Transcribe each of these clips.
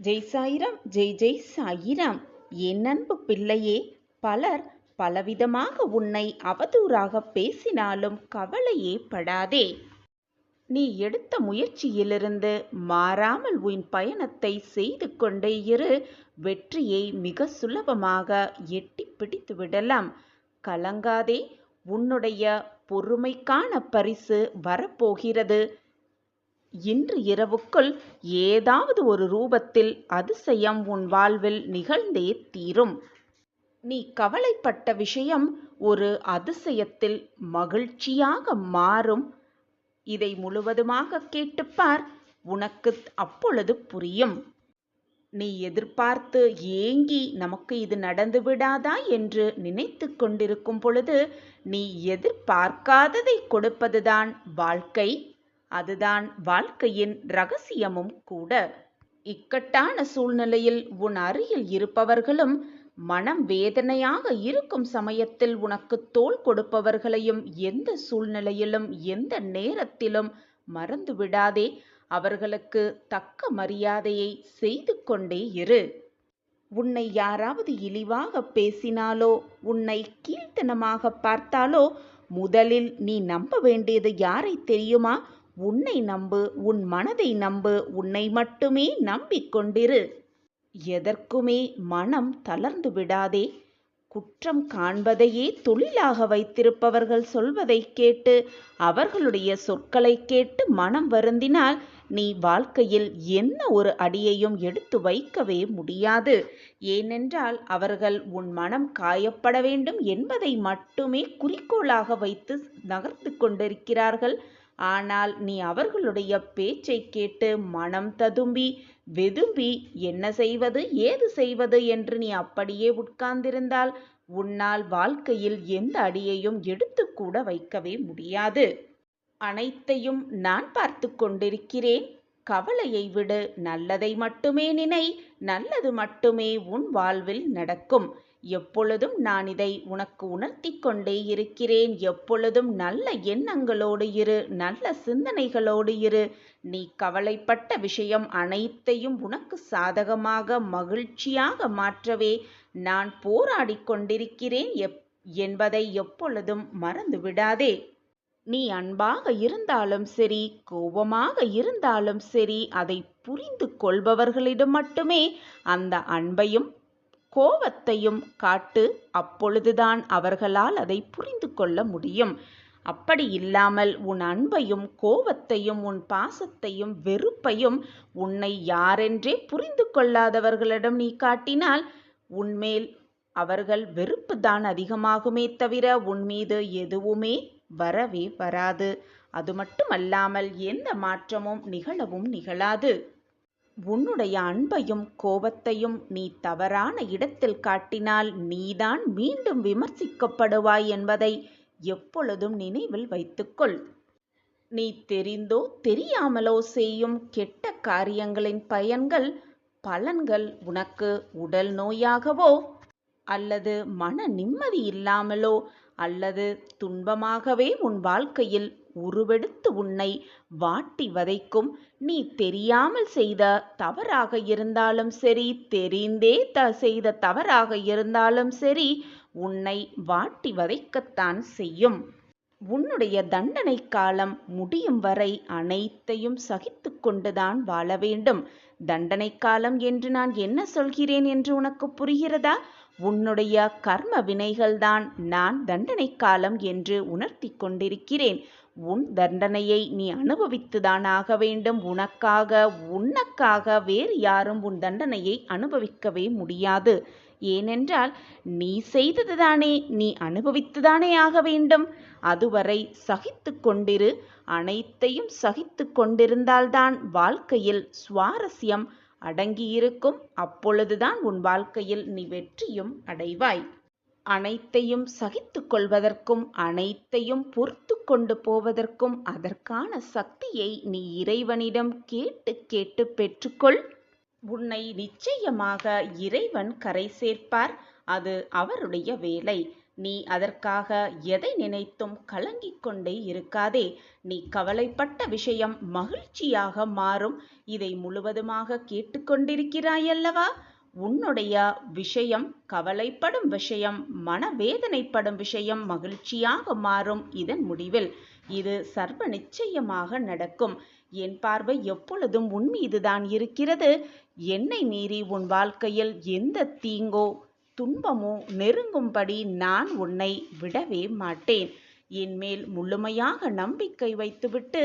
ஜெய் சாயிராம், ஜெய் ஜெய் சாயிராம். என் அன்பு பிள்ளையே, பலர் பலவிதமாக உன்னை அவதூறாக பேசினாலும் கவலையே படாதே. நீ எடுத்த முயற்சியிலிருந்து மாறாமல் உன் பயணத்தை செய்து கொண்டே இரு. வெற்றியை மிக சுலபமாக எட்டி பிடித்து விடலாம். கலங்காதே, உன்னுடைய பொறுமைக்கான பரிசு வரப்போகிறது. இன்று இரவுக்குள் ஏதாவது ஒரு ரூபத்தில் அதிசயம் உன் வாழ்வில் நிகழ்ந்தே தீரும். நீ கவலைப்பட்ட விஷயம் ஒரு அதிசயத்தில் மகிழ்ச்சியாக மாறும். இதை முழுவதுமாக கேட்டுப்பார், உனக்கு அப்பொழுது புரியும். நீ எதிர்பார்த்து ஏங்கி நமக்கு இது நடந்து விடாதா என்று நினைத்து கொண்டிருக்கும் பொழுது நீ எதிர்பார்க்காததை கொடுப்பதுதான் வாழ்க்கை. அதுதான் வாழ்க்கையின் ரகசியமும் கூட. இக்கட்டான சூழ்நிலையில் உன் அருகில் இருப்பவர்களும், மனம் வேதனையாக இருக்கும் சமயத்தில் உனக்கு தோள் கொடுப்பவர்களையும் எந்த சூழ்நிலையிலும் எந்த நேரத்திலும் மறந்து விடாதே. அவர்களுக்கு தக்க மரியாதையை செய்து கொண்டே இரு. உன்னை யாராவது இழிவாக பேசினாலோ உன்னை கீழ்த்தனமாக பார்த்தாலோ முதலில் நீ நம்ப வேண்டியது யாரை தெரியுமா? உன்னை நம்பு, உன் மனதை நம்பு. உன்னை மட்டுமே நம்பிக்கொண்டிரு. எதற்குமே மனம் தளர்ந்து விடாதே. குற்றம் காண்பதையே தொழிலாக வைத்திருப்பவர்கள் சொல்வதை கேட்டு, அவர்களுடைய சொற்களை கேட்டு மனம் வருந்தினால் நீ வாழ்க்கையில் என்ன ஒரு அடியையும் எடுத்து வைக்கவே முடியாது. ஏனென்றால் அவர்கள் உன் மனம் காயப்பட வேண்டும் என்பதை மட்டுமே குறிக்கோளாக வைத்து நகர்ந்து கொண்டிருக்கிறார்கள். ஆனால் நீ அவர்களுடைய பேச்சை கேட்டு மனம் ததும்பி வெதும்பி என்ன செய்வது ஏது செய்வது என்று நீ அப்படியே உட்கார்ந்திருந்தால் உன்னால் வாழ்க்கையில் எந்த அடியையும் எடுத்து கூட வைக்கவே முடியாது. அனைத்தையும் நான் பார்த்து கொண்டிருக்கிறேன். கவலையை விடு, நல்லதை மட்டுமே நினை. நல்லது மட்டுமே உன் வாழ்வில் நடக்கும். எப்பொழுதும் நான் இதை உனக்கு உணர்த்தி கொண்டே இருக்கிறேன். எப்பொழுதும் நல்ல எண்ணங்களோடு இரு, நல்ல சிந்தனைகளோடு இரு. நீ கவலைப்பட்ட விஷயம் அனைத்தையும் உனக்கு சாதகமாக மகிழ்ச்சியாக மாற்றவே நான் போராடி கொண்டிருக்கிறேன் என்பதை எப்பொழுதும் மறந்து விடாதே. நீ அன்பாக இருந்தாலும் சரி, கோபமாக இருந்தாலும் சரி, அதை புரிந்து கொள்பவர்களிடம் மட்டுமே அந்த அன்பையும் கோபத்தையும் காட்டு. அப்பொழுதுதான் அவர்களால் அதை புரிந்து கொள்ள முடியும். அப்படி இல்லாமல் உன் அன்பையும் கோபத்தையும் உன் பாசத்தையும் வெறுப்பையும் உன்னை யாரென்றே புரிந்து கொள்ளாதவர்களிடம் நீ காட்டினால் உன்மேல் அவர்கள் வெறுப்பு தான் அதிகமாகுமே தவிர உன் மீது எதுவுமே வரவே வராது. அது மட்டுமல்லாமல் எந்த மாற்றமும் நிகழவும் நிகழாது. உன்னுடைய அன்பையும் கோபத்தையும் நீ தவறான இடத்தில் காட்டினால் நீதான் மீண்டும் விமர்சிக்கப்படுவாய் என்பதை எப்பொழுதும் நினைவில் வைத்துக்கொள். நீ தெரிந்தோ தெரியாமலோ செய்யும் கெட்ட காரியங்களின் பலன்கள் உனக்கு உடல் நோயாகவோ அல்லது மன நிம்மதி இல்லாமலோ அல்லது துன்பமாகவே உன் வாழ்க்கையில் உருவெடுத்து உன்னை வாட்டி வதைக்கும். நீ தெரியாமல் செய்த தவறாக இருந்தாலும் சரி, தெரிந்தே செய்த தவறாக இருந்தாலும் சரி, உன்னை வாட்டி வதைக்கத்தான் செய்யும். உன்னுடைய தண்டனை காலம் முடியும் வரை அனைத்தையும் சகித்து கொண்டுதான் வாழ வேண்டும். தண்டனை காலம் என்று நான் என்ன சொல்கிறேன் என்று உனக்கு புரிகிறதா? உன்னுடைய கர்ம வினைகள்தான் நான் தண்டனை காலம் என்று உணர்த்தி கொண்டிருக்கிறேன். உன் தண்டனையை நீ அனுபவித்துதான் ஆக வேண்டும். உனக்காக வேறு யாரும் உன் தண்டனையை அனுபவிக்கவே முடியாது. ஏனென்றால் நீ செய்ததுதானே நீ அனுபவித்துதானே ஆக வேண்டும். அதுவரை சகித்து கொண்டிரு. அனைத்தையும் சகித்து கொண்டிருந்தால்தான் வாழ்க்கையில் சுவாரஸ்யம் அடங்கியிருக்கும். அப்பொழுதுதான் உன் வாழ்க்கையில் நீ வெற்றியும் அடைவாய். அனைத்தையும் சகித்து கொள்வதற்கும் அனைத்தையும் பொறுத்து கொண்டு போவதற்கும் அதற்கான சக்தியை நீ இறைவனிடம் கேட்டு கேட்டு பெற்றுக்கொள். உன்னை நிச்சயமாக இறைவன் கரை சேர்ப்பார். அது அவருடைய வேலை. நீ அதற்காக எதை நினைத்தும் கலங்கிக் கொண்டே இருக்காதே. நீ கவலைப்பட்ட விஷயம் மகிழ்ச்சியாக மாறும். இதை முழுவதுமாக கேட்டுக்கொண்டிருக்கிறாயல்லவா? உன்னுடைய விஷயம், கவலைப்படும் விஷயம், மனவேதனைப்படும் விஷயம் மகிழ்ச்சியாக மாறும் இதன் முடிவில். இது சர்வ நிச்சயமாக நடக்கும். என் பார்வை எப்பொழுதும் உன் மீதுதான் இருக்கிறது. என்னை மீறி உன் வாழ்க்கையில் எந்த தீங்கோ துன்பமோ நெருங்கும்படி நான் உன்னை விடவே மாட்டேன். என்மேல் முழுமையாக நம்பிக்கை வைத்துவிட்டு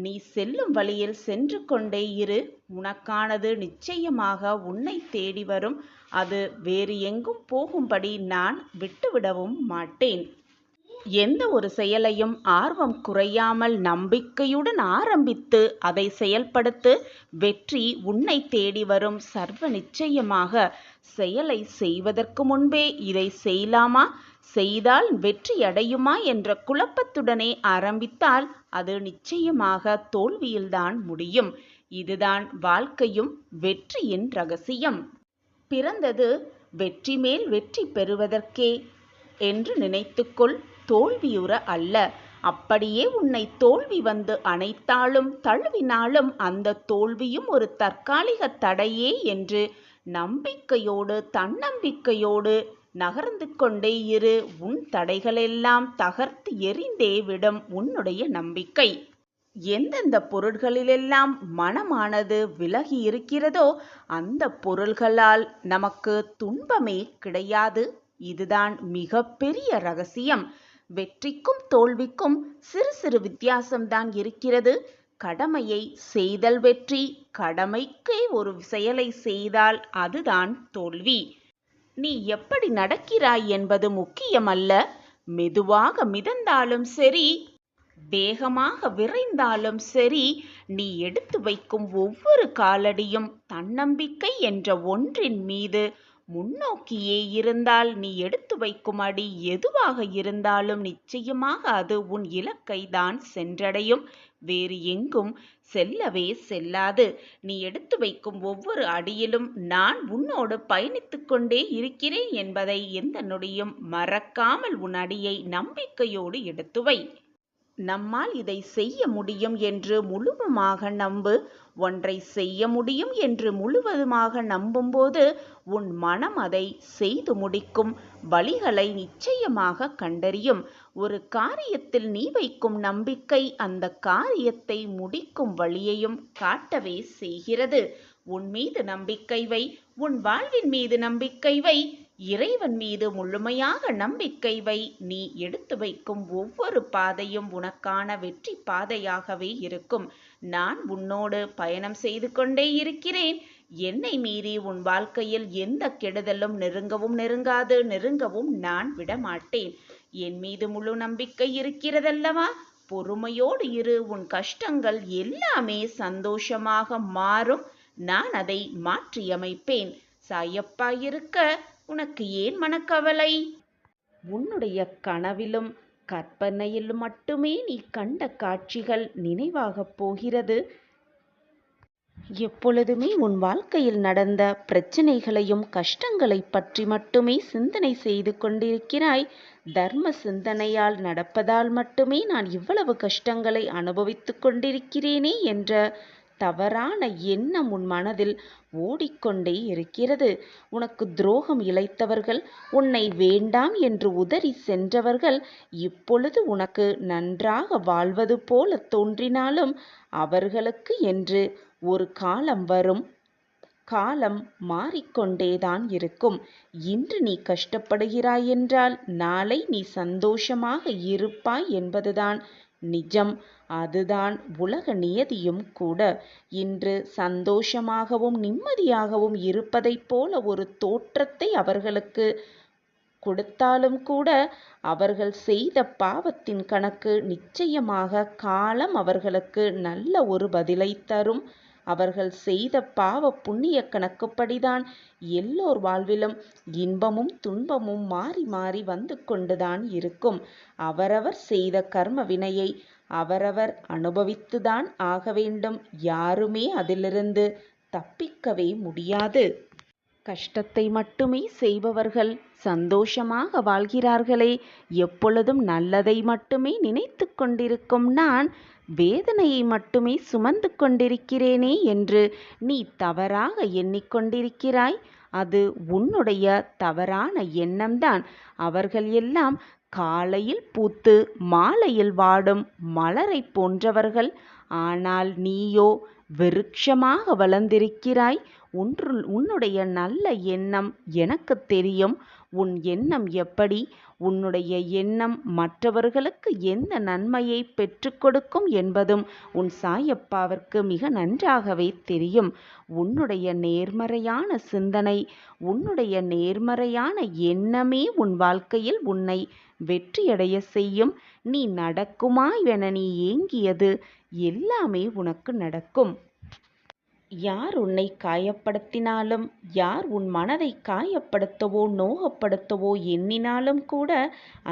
நீ செல்லும் வழியில் சென்று கொண்டே இரு. உனக்கானது நிச்சயமாக உன்னை தேடி வரும். அது வேறு எங்கும் போகும்படி நான் விட்டுவிடவும் மாட்டேன். எந்த ஒரு செயலையும் ஆர்வம் குறையாமல் நம்பிக்கையுடன் ஆரம்பித்து அதை செயல்படுத்து. வெற்றி உன்னை தேடி வரும். சர்வ நிச்சயமாக. செயலை செய்வதற்கு முன்பே இதை செய்யலாமா, செய்தால் வெற்றி அடையுமா என்ற குழப்பத்துடனே ஆரம்பித்தால் அது நிச்சயமாக தோல்வியில்தான் முடியும். இதுதான் வாழ்க்கையும் வெற்றியின் ரகசியம். பிறந்தது வெற்றி மேல் வெற்றி பெறுவதற்கே என்று நினைத்துக்கொள், தோல்வியுற அல்ல. அப்படியே உன்னை தோல்வி வந்து அணைத்தாலும் தழுவினாலும் அந்த தோல்வியும் ஒரு தற்காலிக தடையே என்று நம்பிக்கையோடு தன்னம்பிக்கையோடு நகர்ந்து கொண்டே இரு. உன் தடைகளெல்லாம் தகர்த்து எறிந்தே விடும் உன்னுடைய நம்பிக்கை. எந்தெந்த பொருள்களிலெல்லாம் மனமானது விலகி இருக்கிறதோ அந்த பொருள்களால் நமக்கு துன்பமே கிடையாது. இதுதான் மிகப்பெரிய ரகசியம். வெற்றிக்கும் தோல்விக்கும் சிறு சிறு வித்தியாசம்தான் இருக்கிறது. கடமையை செய்தல் வெற்றி, கடமைக்கே ஒரு செயலை செய்தால் அதுதான் தோல்வி. நீ எப்படி நடக்கிறாய் என்பது முக்கியமல்ல. மெதுவாக மிதந்தாலும் சரி, வேகமாக விரைந்தாலும் சரி, நீ எடுத்து வைக்கும் ஒவ்வொரு காலடியும் தன்னம்பிக்கை என்ற ஒன்றின் மீது முன்னோக்கியே இருந்தால் நீ எடுத்து வைக்கும் அடி எதுவாக இருந்தாலும் நிச்சயமாக அது உன் இலக்கை தான் சென்றடையும். வேறு எங்கும் செல்லவே செல்லாது. நீ எடுத்து வைக்கும் ஒவ்வொரு அடியிலும் நான் உன்னோடு பயணித்து கொண்டே இருக்கிறேன் என்பதை எந்த நொடியும் மறக்காமல் உன் அடியை நம்பிக்கையோடு எடுத்து வை. நம்மால் இதை செய்ய முடியும் என்று முழுவதுமாக நம்பு. ஒன்றை செய்ய முடியும் என்று முழுவதுமாக நம்பும்போது உன் மனம் அதை செய்து முடிக்கும் வழிகளை நிச்சயமாக கண்டறியும். ஒரு காரியத்தில் நீ வைக்கும் நம்பிக்கை அந்த காரியத்தை முடிக்கும் வழியையும் காட்டவே செய்கிறது. உன் மீது நம்பிக்கை வை. உன் வாழ்வின் மீது நம்பிக்கை வை. இறைவன் மீது முழுமையாக நம்பிக்கை வை. நீ எடுத்து வைக்கும் ஒவ்வொரு பாதையும் உனக்கான வெற்றி பாதையாகவே இருக்கும். நான் உன்னோடு பயணம் செய்து கொண்டே இருக்கிறேன். என்னை மீறி உன் வாழ்க்கையில் எந்த கெடுதலும் நெருங்கவும் நெருங்காது. நெருங்கவும் நான் விடமாட்டேன். என் மீது முழு நம்பிக்கை இருக்கிறதல்லவா? பொறுமையோடு இரு. உன் கஷ்டங்கள் எல்லாமே சந்தோஷமாக மாறும். நான் அதை மாற்றியமைப்பேன். சாயப்பா இருக்க உனக்கு ஏன் மனக்கவலை? உன்னுடைய கனவிலும் கற்பனையில் மட்டுமே நீ கண்ட காட்சிகள் நினைவாகப் போகிறது. எப்பொழுதுமே உன் வாழ்க்கையில் நடந்த பிரச்சனைகளையும் கஷ்டங்களை பற்றி மட்டுமே சிந்தனை செய்து கொண்டிருக்கிறாய். தர்ம சிந்தனையால் நடப்பதால் மட்டுமே நான் இவ்வளவு கஷ்டங்களை அனுபவித்து கொண்டிருக்கிறேனே என்ற தவறான எண்ணம் உன் மனதில் ஓடிக்கொண்டே இருக்கிறது. உனக்கு துரோகம் இழைத்தவர்கள், உன்னை வேண்டாம் என்று உதறி சென்றவர்கள் இப்பொழுது உனக்கு நன்றாக வாழ்வது போல தோன்றினாலும் அவர்களுக்கு என்று ஒரு காலம் வரும். காலம் மாறிக்கொண்டேதான் இருக்கும். இன்று நீ கஷ்டப்படுகிறாய் என்றால் நாளை நீ சந்தோஷமாக இருப்பாய் என்பதுதான் நிஜம். அதுதான் உலக நியதியும் கூட. இன்று சந்தோஷமாகவும் நிம்மதியாகவும் இருப்பதைப் போல ஒரு தோற்றத்தை அவர்களுக்கு கொடுத்தாலும் கூட அவர்கள் செய்த பாவத்தின் கணக்கு நிச்சயமாக காலம் அவர்களுக்கு நல்ல ஒரு பதிலை தரும். அவர்கள் செய்த பாவ புண்ணிய கணக்குப்படிதான் எல்லோர் வாழ்விலும் இன்பமும் துன்பமும் மாறி மாறி வந்து கொண்டுதான் இருக்கும். அவரவர் செய்த கர்ம வினையை அவரவர் அனுபவித்துதான் ஆக வேண்டும். யாருமே அதிலிருந்து தப்பிக்கவே முடியாது. கஷ்டத்தை மட்டுமே செய்பவர்கள் சந்தோஷமாக வாழ்கிறார்களே. எப்பொழுதும் நல்லதை மட்டுமே நினைத்து கொண்டிருக்கும் நான் வேதனையை மட்டுமே சுமந்து கொண்டிருக்கிறேனே என்று நீ தவறாக எண்ணிக்கொண்டிருக்கிறாய். அது உன்னுடைய தவறான எண்ணம்தான். அவர்கள் எல்லாம் காலையில் பூத்து மாலையில் வாடும் மலரை போன்றவர்கள். ஆனால் நீயோ விருட்சமாக வளர்ந்திருக்கிறாய். உன்னுடைய நல்ல எண்ணம் எனக்கு தெரியும். உன் எண்ணம் எப்படி, உன்னுடைய எண்ணம் மற்றவர்களுக்கு எந்த நன்மையை பெற்றுக் கொடுக்கும் என்பதும் உன் சாயப்பாவிற்கு மிக நன்றாகவே தெரியும். உன்னுடைய நேர்மறையான சிந்தனை, உன்னுடைய நேர்மறையான எண்ணமே உன் வாழ்க்கையில் உன்னை வெற்றியடைய செய்யும். நீ நடக்குமா என நீ ஏங்கியது எல்லாமே உனக்கு நடக்கும். யார் உன்னை காயப்படுத்தினாலும், யார் உன் மனதை காயப்படுத்தவோ நோகப்படுத்தவோ எண்ணினாலும் கூட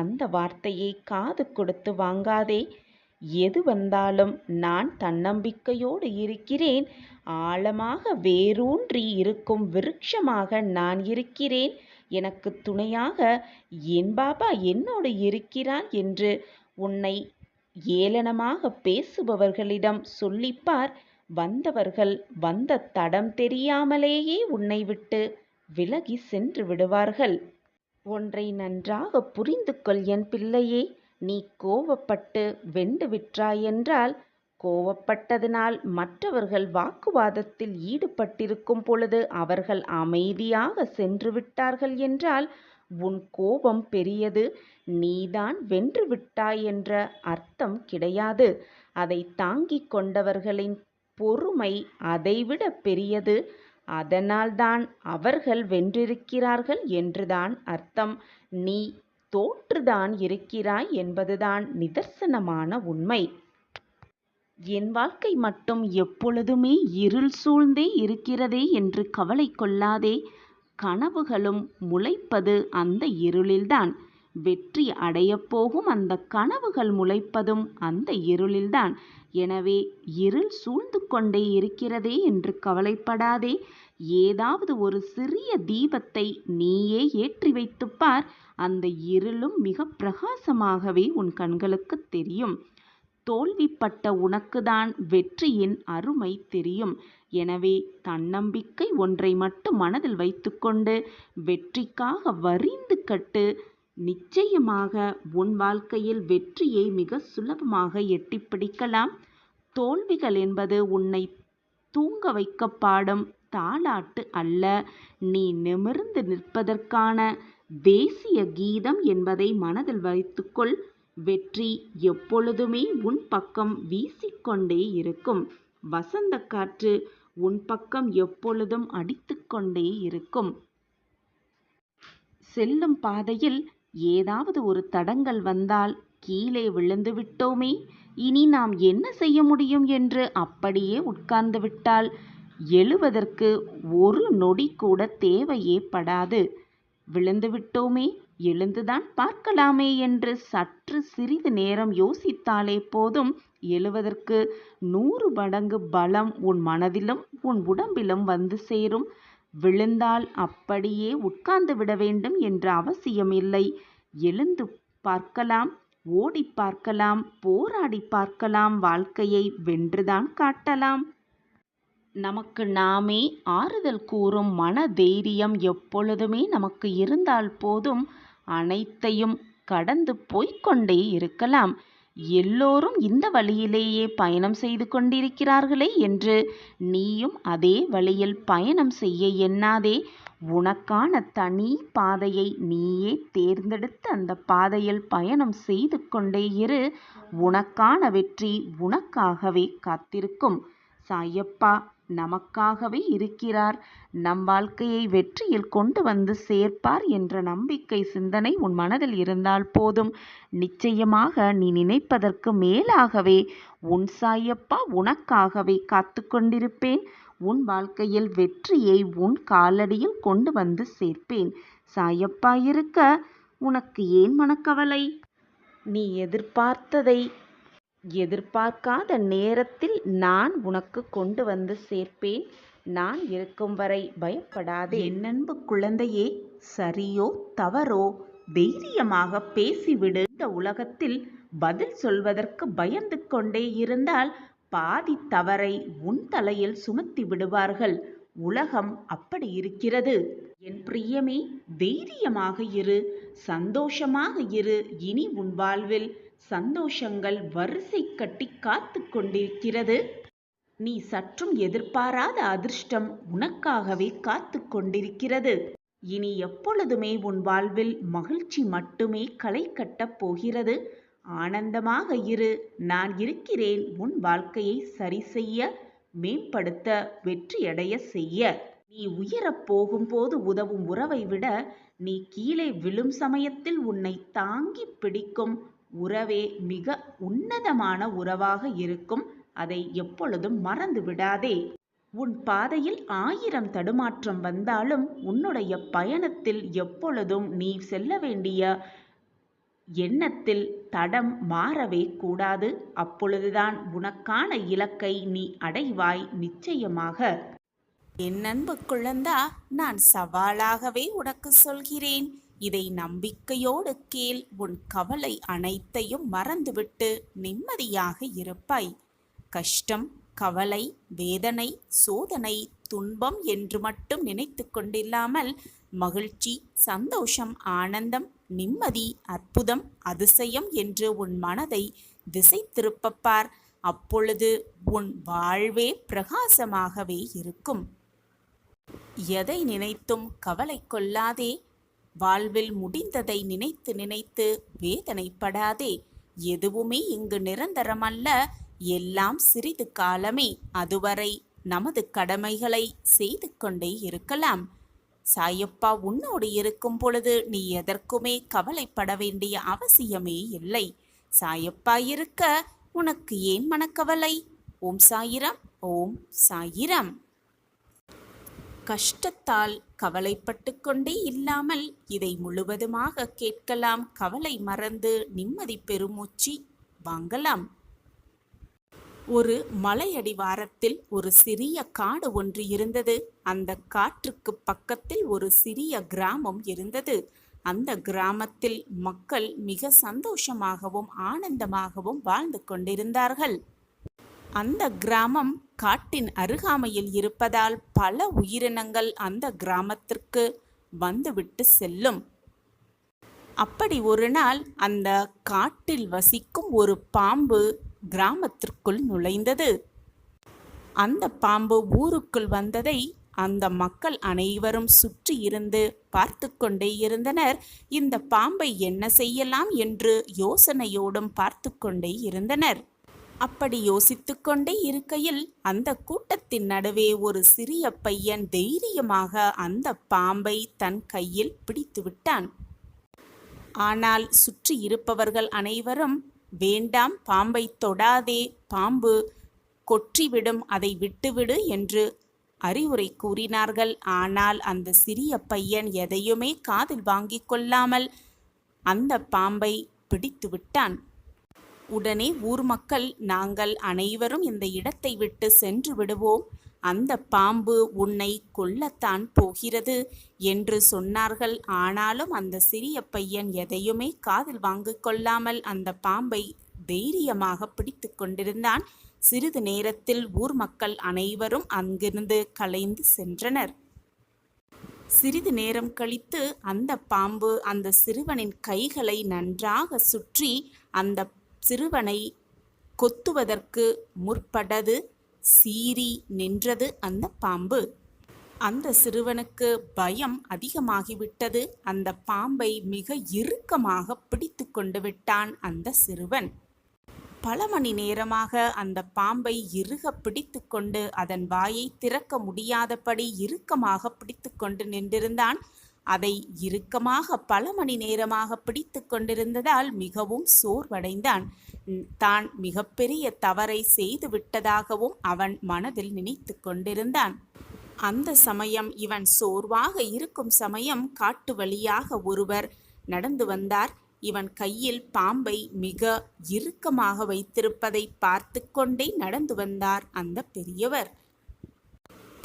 அந்த வார்த்தையை காது கொடுத்து வாங்காதே. எது வந்தாலும் நான் தன்னம்பிக்கையோடு இருக்கிறேன். ஆழமாக வேரூன்றி இருக்கும் விருட்சமாக நான் இருக்கிறேன். எனக்கு துணையாக என் பாபா என்னோடு இருக்கிறார் என்று உன்னை ஏளனமாக பேசுபவர்களிடம் சொல்லிப்பார். வந்தவர்கள் வந்த தடம் தெரியாமலேயே உன்னை விட்டு விலகி சென்று விடுவார்கள். ஒன்றை நன்றாக புரிந்து கொள் என் பிள்ளையே. நீ கோபப்பட்டு வெண்டு விட்டாயென்றால், கோபப்பட்டதனால் மற்றவர்கள் வாக்குவாதத்தில் ஈடுபட்டிருக்கும் பொழுது அவர்கள் அமைதியாக சென்று விட்டார்கள் என்றால் உன் கோபம் பெரியது. நீதான் வென்று விட்டாய் என்ற அர்த்தம் கிடையாது. அதை தாங்கிக் கொண்டவர்களின் பொறுமை அதைவிட பெரியது. அதனால்தான் அவர்கள் வென்றிருக்கிறார்கள் என்றுதான் அர்த்தம். நீ தோற்றுதான் இருக்கிறாய் என்பதுதான் நிதர்சனமான உண்மை. என் வாழ்க்கை மட்டும் எப்பொழுதுமே இருள் சூழ்ந்தே இருக்கிறதே என்று கவலை கொள்ளாதே. கனவுகளும் முளைப்பது அந்த இருளில்தான். வெற்றி அடையப் போகும் அந்த கனவுகள் முளைப்பதும் அந்த இருளில்தான். எனவே இருள் சூழ்ந்து கொண்டே இருக்கிறதே என்று கவலைப்படாதே. ஏதாவது ஒரு சிறிய தீபத்தை நீயே ஏற்றி வைத்துப்பார். அந்த இருளும் மிக பிரகாசமாகவே உன் கண்களுக்கு தெரியும். தோல்விப்பட்ட உனக்குதான் வெற்றியின் அருமை தெரியும். எனவே தன்னம்பிக்கை ஒன்றை மட்டும் மனதில் வைத்துக்கொண்டு வெற்றிக்காக வரிந்து கட்டு. நிச்சயமாக உன் வாழ்க்கையில் வெற்றியை மிக சுலபமாக எட்டிப்பிடிக்கலாம். தோல்விகள் என்பது உன்னை தூங்க வைக்க பாடும் தாலாட்டு அல்ல, நீ நிமிர்ந்து நிற்பதற்கான தேசிய கீதம் என்பதை மனதில் வைத்துக்கொள். வெற்றி எப்பொழுதுமே உன் பக்கம் வீசிக்கொண்டே இருக்கும். வசந்த காற்று உன் பக்கம் எப்பொழுதும் அடித்துக்கொண்டே இருக்கும். செல்லும் பாதையில் ஏதாவது ஒரு தடங்கல் வந்தால் கீழே விழுந்து விட்டோமே, இனி நாம் என்ன செய்ய முடியும் என்று அப்படியே உட்கார்ந்து விட்டால் எழுவதற்கு ஒரு நொடி கூட தேவையே படாது. விழுந்து விட்டோமே, எழுந்துதான் பார்க்கலாமே என்று சற்று சிறிது நேரம் யோசித்தாலே போதும், எழுவதற்கு 100 மடங்கு பலம் உன் மனதிலும் உன் உடம்பிலும் வந்து சேரும். விழுந்தால் அப்படியே உட்கார்ந்து விட வேண்டும் என்ற அவசியமில்லை. எழுந்து பார்க்கலாம், ஓடி பார்க்கலாம், போராடி பார்க்கலாம், வாழ்க்கையை வென்றுதான் காட்டலாம். நமக்கு நாமே ஆறுதல் கூறும் மன தைரியம் எப்பொழுதுமே நமக்கு இருந்தால் போதும், அனைத்தையும் கடந்து போய்க்கொண்டே இருக்கலாம். எல்லோரும் இந்த வழியிலேயே பயணம் செய்து கொண்டிருக்கிறார்களே என்று நீயும் அதே வழியில் பயணம் செய்ய எண்ணாதே. உனக்கான தனி பாதையை நீயே தேர்ந்தெடுத்து அந்த பாதையில் பயணம் செய்து கொண்டே இரு. உனக்கான வெற்றி உனக்காகவே காத்திருக்கும். சாயப்பா நமக்காகவே இருக்கிறார். நம் வாழ்க்கையை வெற்றியில் கொண்டு வந்து சேர்ப்பார் என்ற நம்பிக்கை சிந்தனை உன் மனதில் இருந்தால் போதும், நிச்சயமாக நீ நினைப்பதற்கு மேலாகவே உன் சாயப்பா உனக்காகவே காத்து கொண்டிருப்பேன். உன் வாழ்க்கையில் வெற்றியை உன் காலடியில் கொண்டு வந்து சேர்ப்பேன். சாயப்பா இருக்க உனக்கு ஏன் மனக்கவலை? நீ எதிர்பார்த்ததை எதிர்பார்க்காத நேரத்தில் நான் உனக்கு கொண்டு வந்து சேர்ப்பேன். நான் இருக்கும் வரை பயப்படாதே. என் அன்பு குழந்தையே, சரியோ தவறோ தைரியமாக பேசிவிடு. இந்த உலகத்தில் பதில் சொல்வதற்கு பயந்து கொண்டே இருந்தால் பாதி தவறை உன் தலையில் சுமத்தி விடுவார்கள். உலகம் அப்படி இருக்கிறது. என் பிரியமே, தைரியமாக இரு, சந்தோஷமாக இரு. இனி உன் வாழ்வில் சந்தோஷங்கள் வரிசை கட்டி காத்து கொண்டிருக்கிறது. நீ சற்றும் எதிர்பாராத அதிர்ஷ்டம் உனக்காகவே காத்து கொண்டிருக்கிறது. இனி எப்பொழுதுமே உன் வாழ்வில் மகிழ்ச்சி மட்டுமே களை கட்டப் போகிறது. ஆனந்தமாக இரு. நான் இருக்கிறேன் உன் வாழ்க்கையை சரி செய்ய, மேம்படுத்த, வெற்றியடைய செய்ய. நீ உயரப் போகும்போது உதவும் உறவை விட நீ கீழே விழும் சமயத்தில் உன்னை தாங்கி பிடிக்கும் உறவே மிக உன்னதமான உறவாக இருக்கும். அதை எப்பொழுதும் மறந்து விடாதே. உன் பாதையில் 1000 தடுமாற்றம் வந்தாலும் உன்னுடைய பயணத்தில் எப்பொழுதும் நீ செல்ல வேண்டிய எண்ணத்தில் தடம் மாறவே கூடாது. அப்பொழுதுதான் உனக்கான இலக்கை நீ அடைவாய் நிச்சயமாக. என் அன்பு குழந்தா, நான் சவாலாகவே உனக்கு சொல்கிறேன். இதை நம்பிக்கையோடு கேள். உன் கவலை அனைத்தையும் மறந்துவிட்டு நிம்மதியாக இருப்பாய். கஷ்டம், கவலை, வேதனை, சோதனை, துன்பம் என்று மட்டும் நினைத்து கொண்டில்லாமல் மகிழ்ச்சி, சந்தோஷம், ஆனந்தம், நிம்மதி, அற்புதம், அதிசயம் என்று உன் மனதை திசை திருப்பப்பார். அப்பொழுது உன் வாழ்வே பிரகாசமாகவே இருக்கும். எதை நினைத்தும் கவலை கொள்ளாதே. வாழ்வில் முடிந்ததை நினைத்து நினைத்து வேதனைப்படாதே. எதுவுமே இங்கு நிரந்தரமல்ல. எல்லாம் சிறிது காலமே. அதுவரை நமது கடமைகளை செய்து கொண்டே இருக்கலாம். சாயப்பா உன்னோடு இருக்கும் பொழுது நீ எதற்குமே கவலைப்பட வேண்டிய அவசியமே இல்லை. சாயப்பா இருக்க உனக்கு ஏன் மனக்கவலை? ஓம் சாயிராம். ஓம் சாயிராம். கஷ்டத்தால் கவலைப்பட்டு கொண்டே இல்லாமல் இதை முழுவதுமாக கேட்கலாம். கவலை மறந்து நிம்மதி பெருமூச்சு வாங்கலாம். ஒரு மலையடிவாரத்தில் ஒரு சிறிய காடு ஒன்று இருந்தது. அந்த காற்றுக்கு பக்கத்தில் ஒரு சிறிய கிராமம் இருந்தது. அந்த கிராமத்தில் மக்கள் மிக சந்தோஷமாகவும் ஆனந்தமாகவும் வாழ்ந்து கொண்டிருந்தார்கள். அந்த கிராமம் காட்டின் அருகாமையில் இருப்பதால் பல உயிரினங்கள் அந்த கிராமத்திற்கு வந்துவிட்டு செல்லும். அப்படி ஒரு நாள் அந்த காட்டில் வசிக்கும் ஒரு பாம்பு கிராமத்திற்குள் நுழைந்தது. அந்த பாம்பு ஊருக்குள் வந்ததை அந்த மக்கள் அனைவரும் சுற்றி இருந்து பார்த்து கொண்டே இருந்தனர். இந்த பாம்பை என்ன செய்யலாம் என்று யோசனையோடும் பார்த்து கொண்டே இருந்தனர். அப்படி யோசித்து கொண்டே இருக்கையில் அந்த கூட்டத்தின் நடுவே ஒரு சிறிய பையன் தைரியமாக அந்த பாம்பை தன் கையில் பிடித்து விட்டான். ஆனால் சுற்றி இருப்பவர்கள் அனைவரும், வேண்டாம், பாம்பை தொடாதே, பாம்பு கொற்றிவிடும், அதை விட்டுவிடு என்று அறிவுரை கூறினார்கள். ஆனால் அந்த சிறிய பையன் எதையுமே காதில் வாங்கிக் கொள்ளாமல் அந்த பாம்பை பிடித்து விட்டான். உடனே ஊர் மக்கள், நாங்கள் அனைவரும் இந்த இடத்தை விட்டு சென்று விடுவோம், அந்த பாம்பு உன்னை கொல்லத்தான் போகிறது என்று சொன்னார்கள். ஆனாலும் அந்த சிறிய பையன் எதையுமே காதில் வாங்கிக் கொள்ளாமல் அந்த பாம்பை தைரியமாக பிடித்து கொண்டிருந்தான். சிறிது நேரத்தில் ஊர் மக்கள் அனைவரும் அங்கிருந்து கலைந்து சென்றனர். சிறிது நேரம் கழித்து அந்த பாம்பு அந்த சிறுவனின் கைகளை நன்றாக சுற்றி அந்த சிறுவனை கொத்துவதற்கு முற்பட்டது. சீறி நின்றது அந்த பாம்பு. அந்த சிறுவனுக்கு பயம் அதிகமாகிவிட்டது. அந்த பாம்பை மிக இறுக்கமாக பிடித்து கொண்டு விட்டான் அந்த சிறுவன். பல மணி நேரமாக அந்த பாம்பை இறுக பிடித்து கொண்டு அதன் வாயை திறக்க முடியாதபடி இறுக்கமாக பிடித்து கொண்டு நின்றிருந்தான். அதை இறுக்கமாக பல மணி நேரமாக பிடித்து கொண்டிருந்ததால் மிகவும் சோர்வடைந்தான். தான் மிகப்பெரிய தவறை செய்து விட்டதாகவும் அவன் மனதில் நினைத்து கொண்டிருந்தான். அந்த சமயம், இவன் சோர்வாக இருக்கும் சமயம், காட்டு வழியாக ஒருவர் நடந்து வந்தார். இவன் கையில் பாம்பை மிக இறுக்கமாக வைத்திருப்பதை பார்த்து கொண்டே நடந்து வந்தார் அந்த பெரியவர்.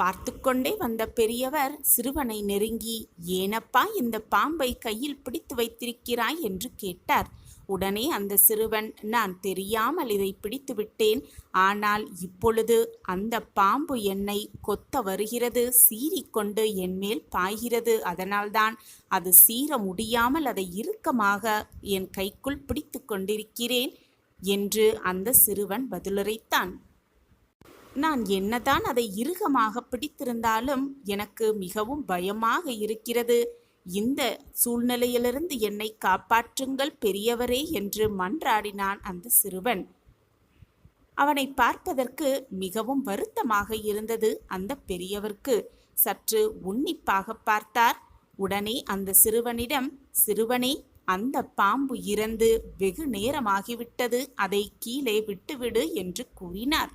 பார்த்து கொண்டே வந்த பெரியவர் சிறுவனை நெருங்கி, ஏனப்பா இந்த பாம்பை கையில் பிடித்து வைத்திருக்கிறாய் என்று கேட்டார். உடனே அந்த சிறுவன், நான் தெரியாமல் இதை பிடித்து விட்டேன். ஆனால் இப்பொழுது அந்த பாம்பு என்னை கொத்த வருகிறது, சீறிக்கொண்டு என் மேல் பாய்கிறது. அதனால்தான் அது சீர முடியாமல் அதை இறுக்கமாக என் கைக்குள் பிடித்து கொண்டிருக்கிறேன் என்று அந்த சிறுவன் பதிலுரைத்தான். நான் என்னதான் அதை இறுகமாக பிடித்திருந்தாலும் எனக்கு மிகவும் பயமாக இருக்கிறது. இந்த சூழ்நிலையிலிருந்து என்னை காப்பாற்றுங்கள் பெரியவரே என்று மன்றாடினான் அந்த சிறுவன். அவனை பார்ப்பதற்கு மிகவும் வருத்தமாக இருந்தது அந்த பெரியவருக்கு. சற்று உன்னிப்பாக பார்த்தார். உடனே அந்த சிறுவனிடம், சிறுவனே, அந்த பாம்பு இறந்து வெகு நேரமாகிவிட்டது, அதை கீழே விட்டுவிடு என்று கூறினார்.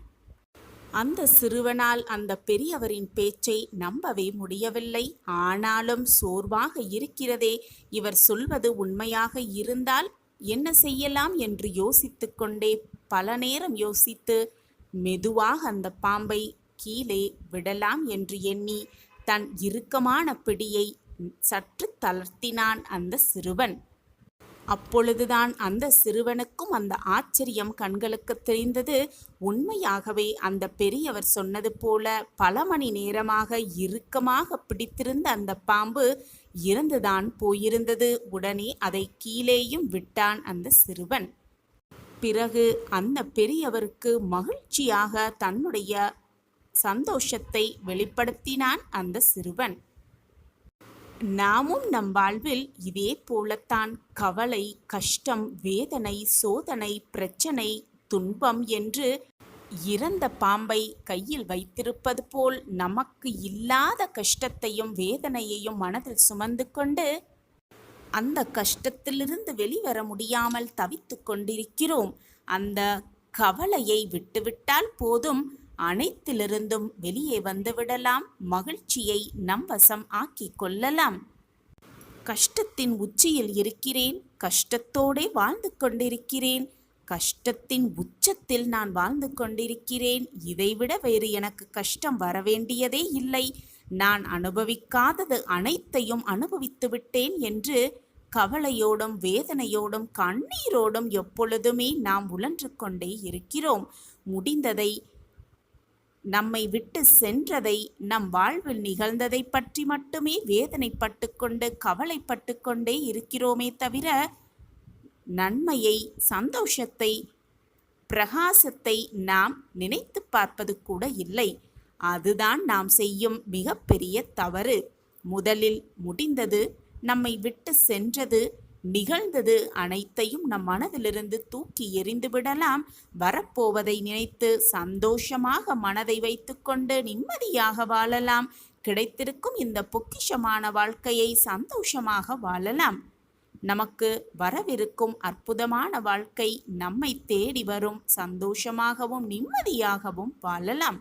அந்த சிறுவனால் அந்த பெரியவரின் பேச்சை நம்பவே முடியவில்லை. ஆனாலும் சோர்வாக இருக்கிறதே, இவர் சொல்வது உண்மையாக இருந்தால் என்ன செய்யலாம் என்று யோசித்து கொண்டே பல நேரம் யோசித்து மெதுவாக அந்த பாம்பை கீழே விடலாம் என்று எண்ணி தன் இறுக்கமான பிடியை சற்று தளர்த்தினான் அந்த சிறுவன். அப்பொழுதுதான் அந்த சிறுவனுக்கும் அந்த ஆச்சரியம் கண்களுக்கு தெரிந்தது. உண்மையாகவே அந்த பெரியவர் சொன்னது போல பல மணி நேரமாக இறுக்கமாக பிடித்திருந்த அந்த பாம்பு இறந்துதான் போயிருந்தது. உடனே அதை கீழேயும் விட்டான் அந்த சிறுவன். பிறகு அந்த பெரியவருக்கு மகிழ்ச்சியாக தன்னுடைய சந்தோஷத்தை வெளிப்படுத்தினான் அந்த சிறுவன். நாமும் நம் வாழ்வில் இதே போலத்தான் கவலை, கஷ்டம், வேதனை, சோதனை, பிரச்சனை, துன்பம் என்று இறந்த பாம்பை கையில் வைத்திருப்பது போல் நமக்கு இல்லாத கஷ்டத்தையும் வேதனையையும் மனதில் சுமந்து கொண்டு அந்த கஷ்டத்திலிருந்து வெளிவர முடியாமல் தவித்து கொண்டிருக்கிறோம். அந்த கவலையை விட்டுவிட்டால் போதும், அனைத்திலிருந்தும் வெளியே வந்துவிடலாம். மகிழ்ச்சியை நம் வசம் ஆக்கிக் கொள்ளலாம். கஷ்டத்தின் உச்சியில் இருக்கிறேன், கஷ்டத்தோடே வாழ்ந்து கொண்டிருக்கிறேன், கஷ்டத்தின் உச்சத்தில் நான் வாழ்ந்து கொண்டிருக்கிறேன், இதைவிட வேறு எனக்கு கஷ்டம் வரவேண்டியதே இல்லை, நான் அனுபவிக்காதது அனைத்தையும் அனுபவித்து விட்டேன் என்று கவலையோடும் வேதனையோடும் கண்ணீரோடும் எப்பொழுதுமே நாம் உழன்று கொண்டே இருக்கிறோம். முடிந்ததை, நம்மை விட்டு சென்றதை, நம் வாழ்வில் நிகழ்ந்ததை பற்றி மட்டுமே வேதனைப்பட்டு கொண்டு கவலைப்பட்டு கொண்டே இருக்கிறோமே தவிர நன்மையை, சந்தோஷத்தை, பிரகாசத்தை நாம் நினைத்து பார்ப்பது கூட இல்லை. அதுதான் நாம் செய்யும் மிகப்பெரிய தவறு. முதலில் முடிந்தது, நம்மை விட்டு சென்றது, நிகழ்ந்தது அனைத்தையும் நம் மனதிலிருந்து தூக்கி எறிந்து விடலாம். வரப்போவதை நினைத்து சந்தோஷமாக மனதை வைத்துக்கொண்டு நிம்மதியாக வாழலாம். கிடைத்திருக்கும் இந்த பொக்கிஷமான வாழ்க்கையை சந்தோஷமாக வாழலாம். நமக்கு வரவிருக்கும் அற்புதமான வாழ்க்கை நம்மை தேடி வரும். சந்தோஷமாகவும் நிம்மதியாகவும் வாழலாம்.